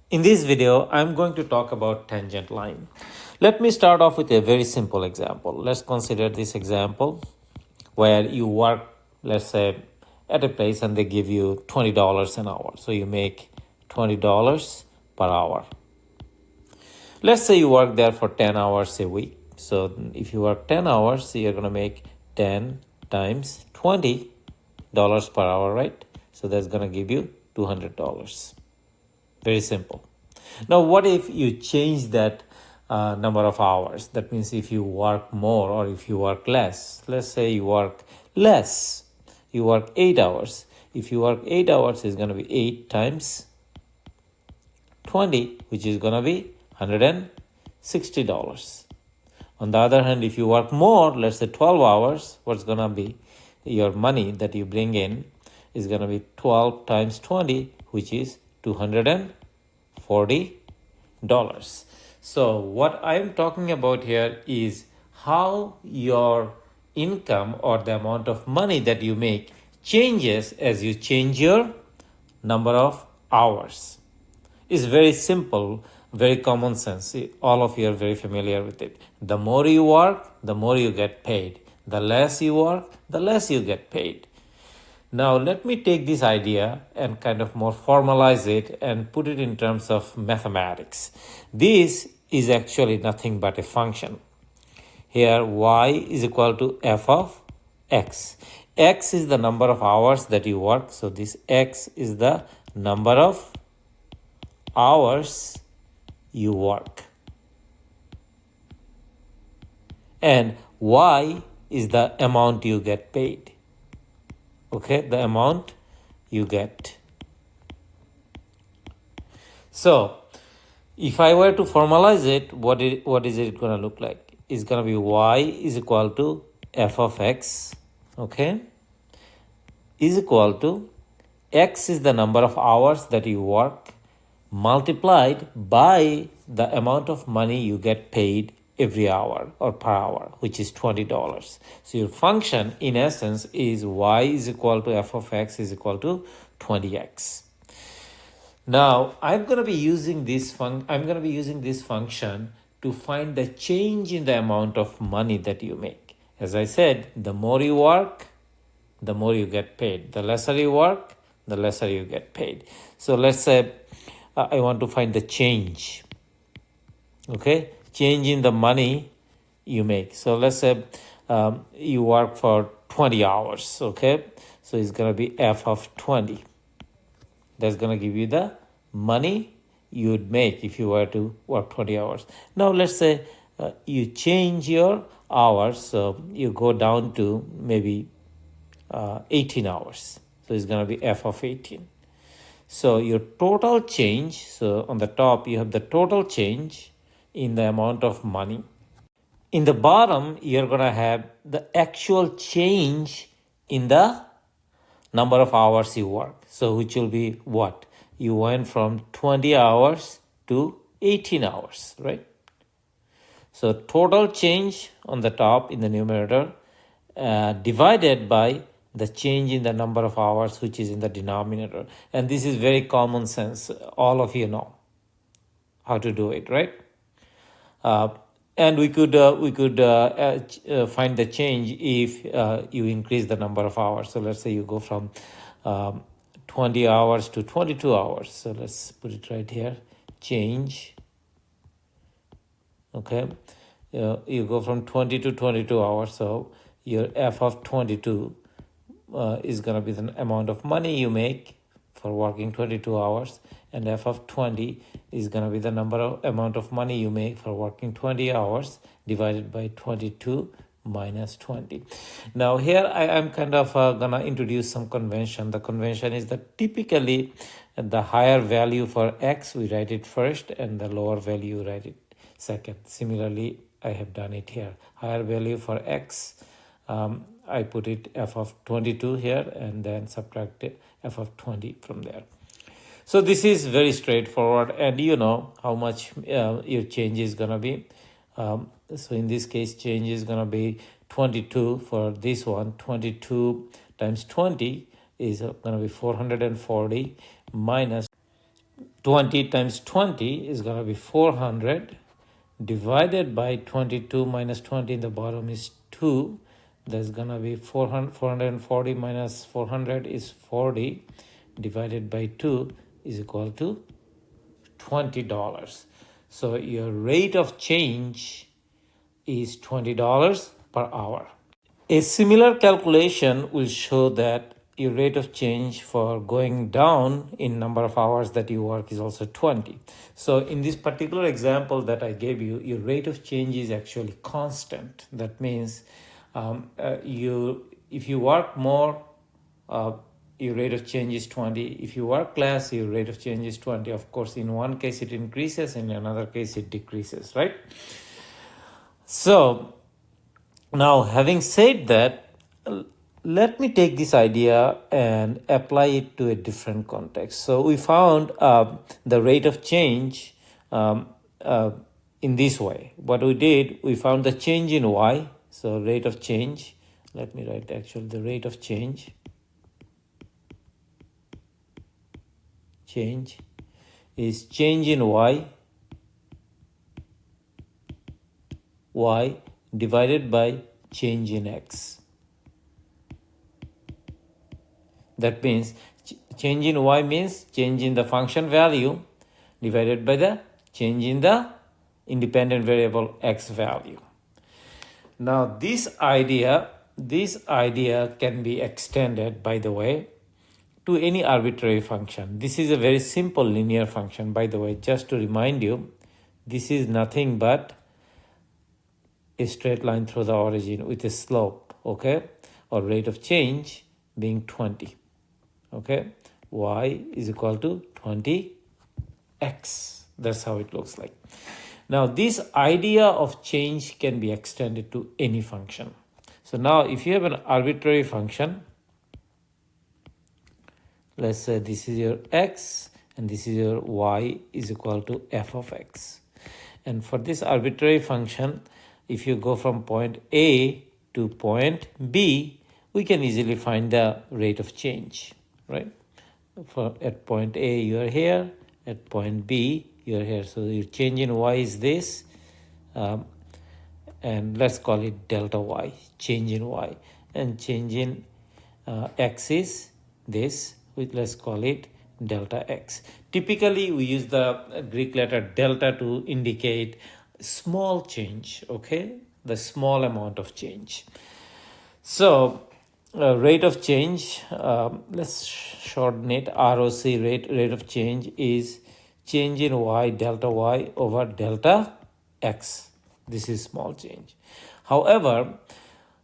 In this video, I'm going to talk about tangent line. Let me start off with a very simple example. Let's consider this example where you work, let's say, at a place and they give you $20 an hour. So you make $20 per hour. Let's say you work there for 10 hours a week. So if you work 10 hours, you're going to make 10 times $20 per hour, right? So that's going to give you $200. Very simple. Now, what if you change that number of hours? That means if you work more or if you work less. Let's say you work less. You work 8 hours. If you work 8 hours, it's going to be 8 times 20, which is going to be $160. On the other hand, if you work more, let's say 12 hours, what's going to be your money that you bring in is going to be 12 times 20, which is $240. So what I'm talking about here is how your income or the amount of money that you make changes as you change your number of hours. It's very simple, very common sense. All of you are very familiar with it. The more you work, the more you get paid. The less you work, the less you get paid. Now, let me take this idea and kind of more formalize it and put it in terms of mathematics. This is actually nothing but a function. Here, y is equal to f of x. X is the number of hours that you work. So this x is the number of hours you work. And y is the amount you get paid. Okay, the amount you get. So, if I were to formalize it, what is it going to look like? It's going to be y is equal to f of x, okay, is equal to x is the number of hours that you work multiplied by the amount of money you get paid every hour or per hour, which is $20. So your function in essence is y is equal to f of x is equal to 20x. Now I'm going to be using this function to find the change in the amount of money that you make. As I said, the more you work, the more you get paid. The lesser you work, the lesser you get paid. So let's say I want to find the change. Okay, change in the money you make. So let's say you work for 20 hours. Okay, so it's going to be f of 20. That's going to give you the money you'd make if you were to work 20 hours. Now let's say you change your hours. So you go down to maybe 18 hours. So it's going to be f of 18. So your total change, so on the top you have the total change in the amount of money. In the bottom, you're going to have the actual change in the number of hours you work. So which will be what? You went from 20 hours to 18 hours, right? So total change on the top in the numerator divided by the change in the number of hours, which is in the denominator. And this is very common sense. All of you know how to do it, right? And we could find the change if you increase the number of hours. So let's say you go from 20 hours to 22 hours. So let's put it right here. Change. Okay. You go from 20 to 22 hours. So your f of 22 is going to be the amount of money you make for working 22 hours, and f of 20 is going to be the amount of money you make for working 20 hours divided by 22 minus 20. Now here I am kind of going to introduce some convention. The convention is that typically the higher value for x, we write it first, and the lower value, we write it second. Similarly, I have done it here. Higher value for x, I put it f of 22 here and then subtract f of 20 from there. So this is very straightforward, and you know how much your change is going to be. So in this case, change is going to be 22 for this one. 22 times 20 is going to be 440 minus 20 times 20 is going to be 400 divided by 22 minus 20 in the bottom is 2. That's going to be 440 minus 400 is 40 divided by 2 is equal to $20. So your rate of change is $20 per hour. A similar calculation will show that your rate of change for going down in number of hours that you work is also 20. So in this particular example that I gave you, your rate of change is actually constant. That means if you work more, your rate of change is 20. If you work less, your rate of change is 20. Of course, in one case it increases, in another case it decreases, right? So now, having said that, let me take this idea and apply it to a different context. So we found the rate of change in this way. What we did, we found the change in y. So rate of change, let me write actually the rate of change. Change is change in y divided by change in x. That means change in y means change in the function value divided by the change in the independent variable x value. Now this idea can be extended, by the way, to any arbitrary function. This is a very simple linear function, by the way. Just to remind you, this is nothing but a straight line through the origin with a slope, okay, or rate of change being 20, okay. Y is equal to 20x. That's how it looks like. Now this idea of change can be extended to any function. So now if you have an arbitrary function, let's say this is your x and this is your y is equal to f of x. And for this arbitrary function, if you go from point A to point B, we can easily find the rate of change, right? At point A, you are here. At point B, you are here. So your change in y is this. And let's call it delta y, change in y. And change in x is this. Let's call it delta x. Typically, we use the Greek letter delta to indicate small change, okay? The small amount of change. So rate of change, let's shorten it, ROC, rate of change is change in y, delta y over delta x. This is small change. However,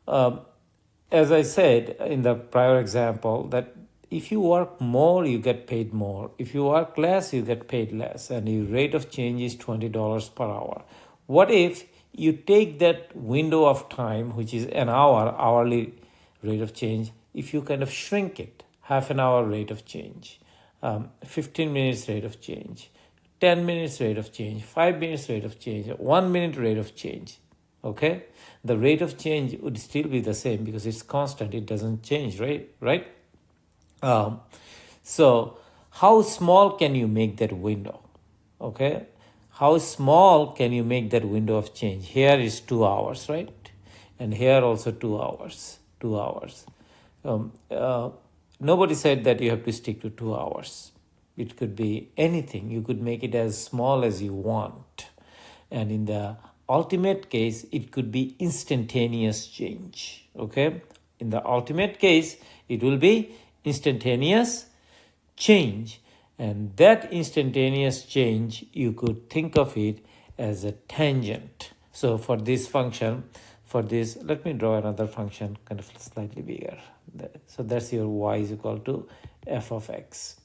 as I said in the prior example, that if you work more, you get paid more. If you work less, you get paid less. And your rate of change is $20 per hour. What if you take that window of time, which is an hour, hourly rate of change, if you kind of shrink it, half an hour rate of change, 15 minutes rate of change, 10 minutes rate of change, 5 minutes rate of change, 1 minute rate of change, okay? The rate of change would still be the same because it's constant. It doesn't change, right? So how small can you make that window, okay? How small can you make that window of change? Here is 2 hours, right? And here also 2 hours, 2 hours. Nobody said that you have to stick to 2 hours. It could be anything. You could make it as small as you want. And in the ultimate case, it could be instantaneous change, okay? In the ultimate case, it will be instantaneous change. And that instantaneous change, you could think of it as a tangent. So for this function, let me draw another function kind of slightly bigger. So that's your y is equal to f of x.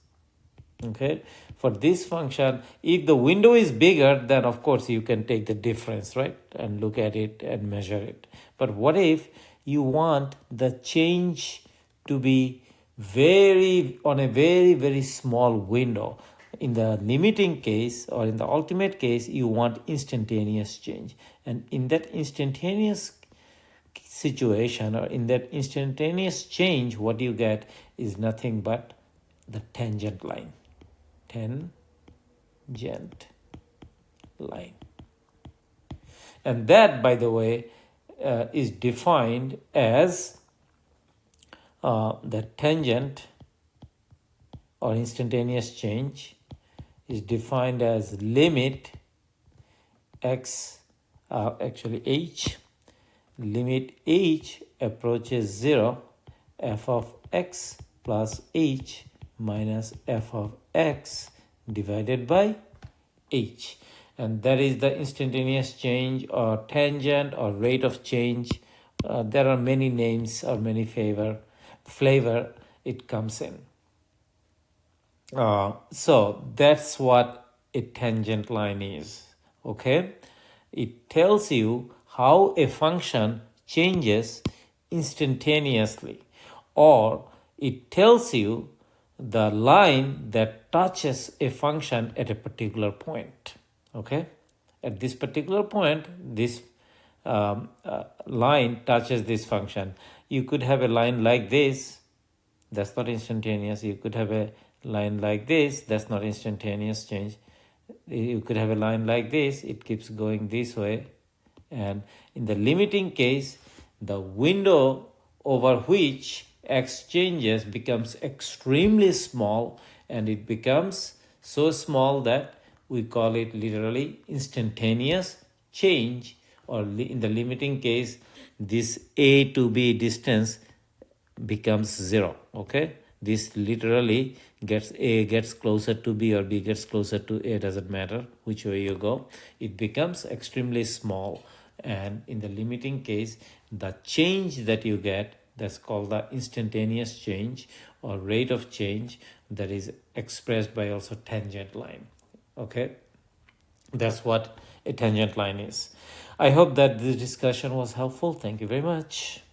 Okay, for this function, if the window is bigger, then of course you can take the difference, right? And look at it and measure it. But what if you want the change to be on a very, very small window? In the limiting case or in the ultimate case, you want instantaneous change. And in that instantaneous situation or in that instantaneous change, what you get is nothing but the tangent line. tangent line. And that, by the way, is defined as the tangent or instantaneous change is defined as limit x, h, limit h approaches 0, f of x plus h minus f of x divided by h. And that is the instantaneous change or tangent or rate of change. There are many names or many flavor it comes in. So that's what a tangent line is. Okay, it tells you how a function changes instantaneously, or it tells you the line that touches a function at a particular point. Okay, at this particular point, this line touches this function. You could have a line like this, that's not instantaneous. You could have a line like this, that's not instantaneous change. You could have a line like this, it keeps going this way. And in the limiting case, the window over which x changes becomes extremely small, and it becomes so small that we call it literally instantaneous change, or in the limiting case, this a to b distance becomes 0. Okay, this literally gets closer to b or b gets closer to a, doesn't matter which way you go, it becomes extremely small. And in the limiting case, the change that you get, that's called the instantaneous change or rate of change, that is expressed by also tangent line. Okay, that's what a tangent line is. I hope that this discussion was helpful. Thank you very much.